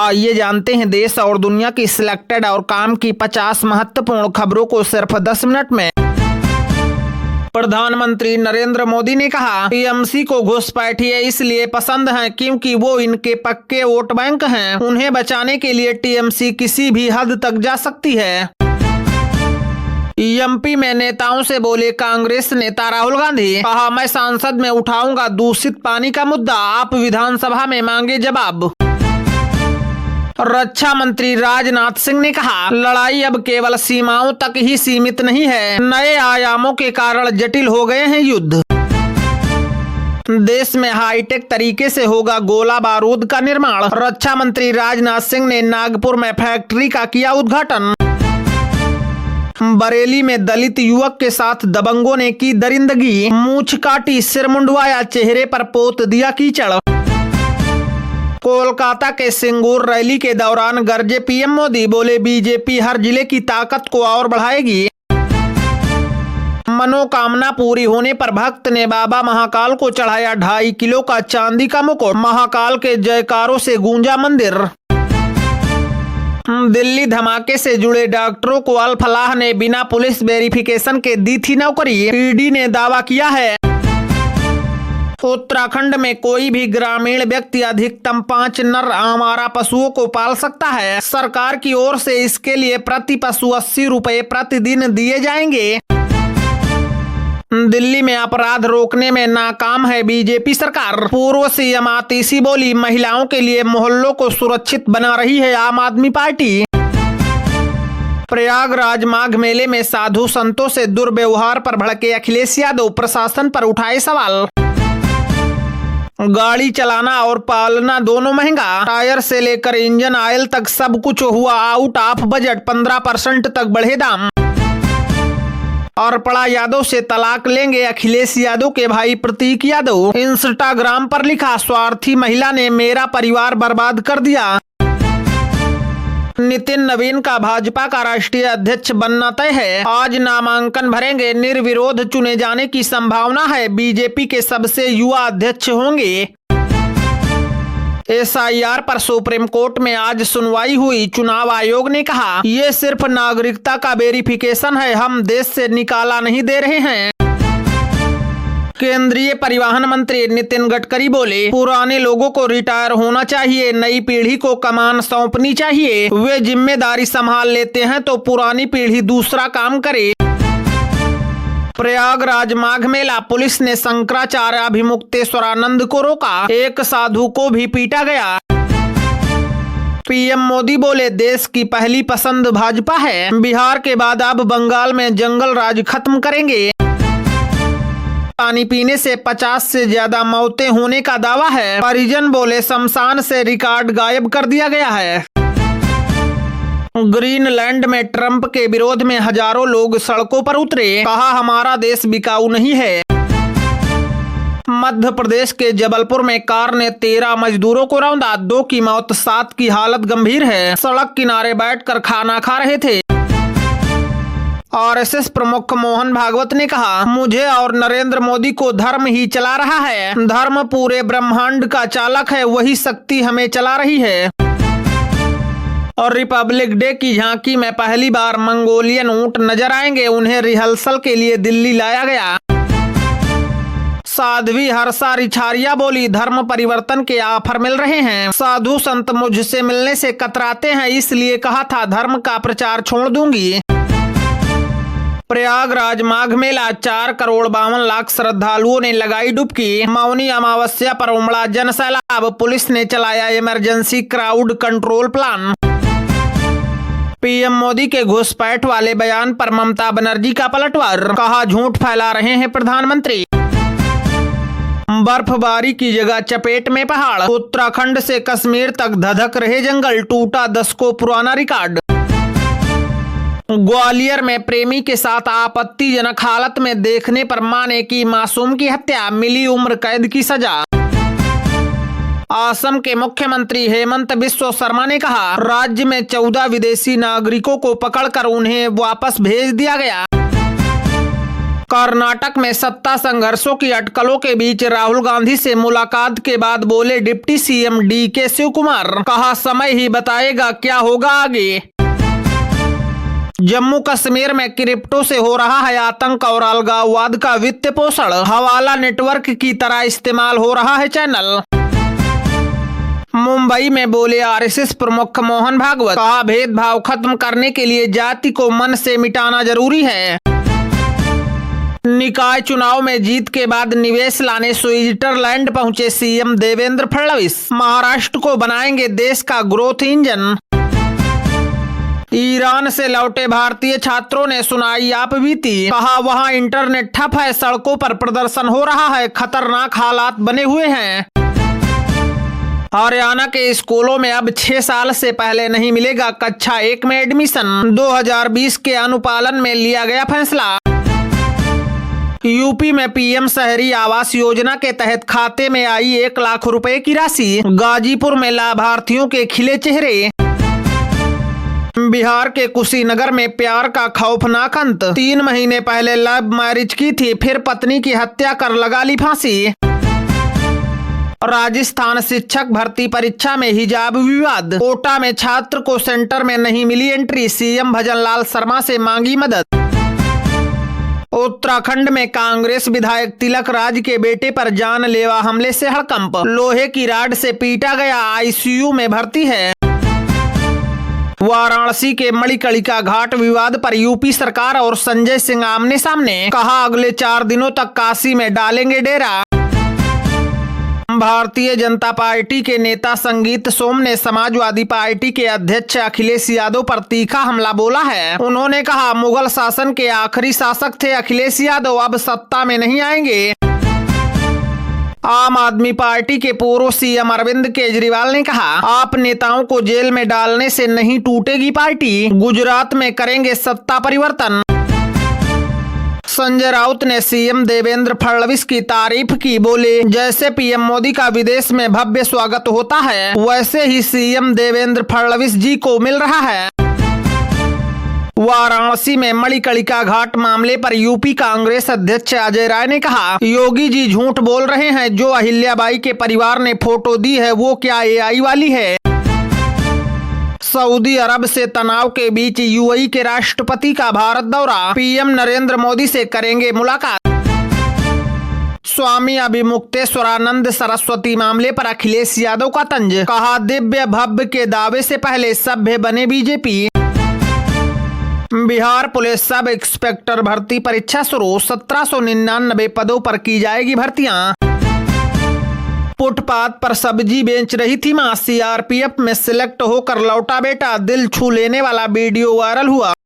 आइए जानते हैं देश और दुनिया की सिलेक्टेड और काम की 50 महत्वपूर्ण खबरों को सिर्फ 10 मिनट में। प्रधानमंत्री नरेंद्र मोदी ने कहा, टीएमसी को घुसपैठिए इसलिए पसंद हैं क्योंकि वो इनके पक्के वोट बैंक हैं। उन्हें बचाने के लिए टीएमसी किसी भी हद तक जा सकती है। एमपी में नेताओं से बोले कांग्रेस नेता राहुल गांधी, कहा मैं संसद में उठाऊंगा दूषित पानी का मुद्दा, आप विधानसभा में मांगे जवाब। रक्षा मंत्री राजनाथ सिंह ने कहा, लड़ाई अब केवल सीमाओं तक ही सीमित नहीं है, नए आयामों के कारण जटिल हो गए हैं युद्ध। देश में हाईटेक तरीके से होगा गोला बारूद का निर्माण, रक्षा मंत्री राजनाथ सिंह ने नागपुर में फैक्ट्री का किया उद्घाटन। बरेली में दलित युवक के साथ दबंगों ने की दरिंदगी, मूंछ काटी, सिर मुंडवाया, चेहरे पर पोत दिया कीचड़। कोलकाता के सिंगूर रैली के दौरान गरजे पीएम मोदी, बोले बीजेपी हर जिले की ताकत को और बढ़ाएगी। मनोकामना पूरी होने पर भक्त ने बाबा महाकाल को चढ़ाया 2.5 किलो का चांदी का मुकुट, महाकाल के जयकारों से गूंजा मंदिर। दिल्ली धमाके से जुड़े डॉक्टरों को अल फलाह ने बिना पुलिस वेरिफिकेशन के दी थी नौकरी, ईडी ने दावा किया है। उत्तराखंड में कोई भी ग्रामीण व्यक्ति अधिकतम 5 नर आवारा पशुओं को पाल सकता है। सरकार की ओर से इसके लिए प्रति पशु 80 रुपए प्रतिदिन दिए जाएंगे। दिल्ली में अपराध रोकने में नाकाम है बीजेपी सरकार, पूर्व सीएम आतिशी बोली महिलाओं के लिए मोहल्लों को सुरक्षित बना रही है आम आदमी पार्टी। प्रयागराज माघ मेले में साधु संतों से दुर्व्यवहार पर भड़के अखिलेश यादव, प्रशासन पर उठाए सवाल। गाड़ी चलाना और पालना दोनों महंगा, टायर से लेकर इंजन ऑयल तक सब कुछ हुआ आउट ऑफ बजट, 15% तक बढ़े दाम। और पड़ा यादव से तलाक लेंगे अखिलेश यादव के भाई प्रतीक यादव, इंस्टाग्राम पर लिखा, स्वार्थी महिला ने मेरा परिवार बर्बाद कर दिया। नितिन नवीन का भाजपा का राष्ट्रीय अध्यक्ष बनना तय है, आज नामांकन भरेंगे, निर्विरोध चुने जाने की संभावना है, बीजेपी के सबसे युवा अध्यक्ष होंगे। एसआईआर पर सुप्रीम कोर्ट में आज सुनवाई हुई, चुनाव आयोग ने कहा ये सिर्फ नागरिकता का वेरिफिकेशन है, हम देश से निकाला नहीं दे रहे हैं। केंद्रीय परिवहन मंत्री नितिन गडकरी बोले, पुराने लोगों को रिटायर होना चाहिए, नई पीढ़ी को कमान सौंपनी चाहिए, वे जिम्मेदारी संभाल लेते हैं तो पुरानी पीढ़ी दूसरा काम करे। प्रयागराज माघ मेला, पुलिस ने शंकराचार्य अभिमुक्तेश्वरानंद को रोका, एक साधु को भी पीटा गया। पीएम मोदी बोले देश की पहली पसंद भाजपा है, बिहार के बाद अब बंगाल में जंगल राज खत्म करेंगे। पानी पीने से 50 से ज्यादा मौतें होने का दावा है, परिजन बोले शमशान से रिकॉर्ड गायब कर दिया गया है। ग्रीनलैंड में ट्रंप के विरोध में हजारों लोग सड़कों पर उतरे, कहा हमारा देश बिकाऊ नहीं है। मध्य प्रदेश के जबलपुर में कार ने 13 मजदूरों को रौंदा, 2 की मौत, 7 की हालत गंभीर है, सड़क किनारे बैठकर खाना खा रहे थे। आरएसएस प्रमुख मोहन भागवत ने कहा, मुझे और नरेंद्र मोदी को धर्म ही चला रहा है, धर्म पूरे ब्रह्मांड का चालक है, वही शक्ति हमें चला रही है। और रिपब्लिक डे की झांकी में पहली बार मंगोलियन ऊंट नजर आएंगे, उन्हें रिहर्सल के लिए दिल्ली लाया गया। साध्वी हर्षा रिछारिया बोली, धर्म परिवर्तन के ऑफर मिल रहे हैं, साधु संत मुझसे मिलने से कतराते हैं, इसलिए कहा था धर्म का प्रचार छोड़ दूंगी। प्रयागराज माघ मेला, 4 करोड़ 52 लाख श्रद्धालुओं ने लगाई डुबकी, मौनी अमावस्या पर उमड़ा जन सैलाब, पुलिस ने चलाया emergency crowd control plan. PM Modi के घुसपैठ वाले बयान पर ममता बनर्जी का पलटवार, कहा झूठ फैला रहे हैं प्रधानमंत्री। बर्फबारी की जगह चपेट में पहाड़, उत्तराखंड से कश्मीर तक धधक रहे जंगल, टूटा दशकों पुराना रिकॉर्ड। ग्वालियर में प्रेमी के साथ आपत्तिजनक हालत में देखने पर मां ने की मासूम की हत्या, मिली उम्र कैद की सजा। असम के मुख्यमंत्री हेमंत बिस्वा शर्मा ने कहा, राज्य में 14 विदेशी नागरिकों को पकड़कर उन्हें वापस भेज दिया गया। कर्नाटक में सत्ता संघर्षों की अटकलों के बीच राहुल गांधी से मुलाकात के बाद बोले deputy CM DK Shiv Kumar, कहा समय ही बताएगा क्या होगा आगे। जम्मू कश्मीर में क्रिप्टो से हो रहा है आतंक और अलगाववाद का वित्त पोषण, हवाला नेटवर्क की तरह इस्तेमाल हो रहा है चैनल। मुंबई में बोले आरएसएस प्रमुख मोहन भागवत, कहा भेदभाव खत्म करने के लिए जाति को मन से मिटाना जरूरी है। निकाय चुनाव में जीत के बाद निवेश लाने स्विट्जरलैंड पहुंचे सीएम देवेंद्र फडणवीस, महाराष्ट्र को बनाएंगे देश का ग्रोथ इंजन। ईरान से लौटे भारतीय छात्रों ने सुनाई आपबीती, कहा वहां इंटरनेट ठप है, सड़कों पर प्रदर्शन हो रहा है, खतरनाक हालात बने हुए हैं। हरियाणा के स्कूलों में अब 6 साल से पहले नहीं मिलेगा कक्षा 1 में एडमिशन, 2020 के अनुपालन में लिया गया फैसला। यूपी में पीएम शहरी आवास योजना के तहत खाते में आई 1 लाख रुपए की राशि, गाजीपुर में लाभार्थियों के खिले चेहरे। बिहार के कुशीनगर में प्यार का खौफनाक अंत, 3 महीने पहले लव मैरिज की थी, फिर पत्नी की हत्या कर लगा ली फांसी। राजस्थान शिक्षक भर्ती परीक्षा में हिजाब विवाद, कोटा में छात्र को सेंटर में नहीं मिली एंट्री, सीएम भजनलाल शर्मा से मांगी मदद। उत्तराखंड में कांग्रेस विधायक तिलक राज के बेटे पर जानलेवा हमले से हड़कंप, लोहे की राड से पीटा गया, आईसीयू में भर्ती है। वाराणसी के मणिकर्णिका घाट विवाद पर यूपी सरकार और संजय सिंह आमने सामने, कहा अगले 4 दिनों तक काशी में डालेंगे डेरा। भारतीय जनता पार्टी के नेता संगीत सोम ने समाजवादी पार्टी के अध्यक्ष अखिलेश यादव पर तीखा हमला बोला है। उन्होंने कहा मुगल शासन के आखिरी शासक थे अखिलेश यादव, अब सत्ता में नहीं आएंगे। आम आदमी पार्टी के पूर्व सीएम अरविंद केजरीवाल ने कहा आप नेताओं को जेल में डालने से नहीं टूटेगी पार्टी, गुजरात में करेंगे सत्ता परिवर्तन। संजय राउत ने सीएम देवेंद्र फडणवीस की तारीफ की, बोले जैसे पीएम मोदी का विदेश में भव्य स्वागत होता है वैसे ही सीएम देवेंद्र फडणवीस जी को मिल रहा है। वाराणसी में मणिकर्णिका घाट मामले पर यूपी कांग्रेस अध्यक्ष अजय राय ने कहा योगी जी झूठ बोल रहे हैं, जो अहिल्याबाई के परिवार ने फोटो दी है वो क्या एआई वाली है। सऊदी अरब से तनाव के बीच यूएई के राष्ट्रपति का भारत दौरा, पीएम नरेंद्र मोदी से करेंगे मुलाकात। स्वामी अभिमुक्तेश्वरानंद सरस्वती मामले पर अखिलेश यादव का तंज, कहा दिव्य भव्य के दावे से पहले सभ्य बने BJP. Bihar police sub inspector भर्ती परीक्षा शुरू, 1799 पदों पर की जाएगी भर्तियां। फुटपाथ पर सब्जी बेच रही थी मां, सीआरपीएफ में सिलेक्ट होकर लौटा बेटा, दिल छू लेने वाला वीडियो वायरल हुआ।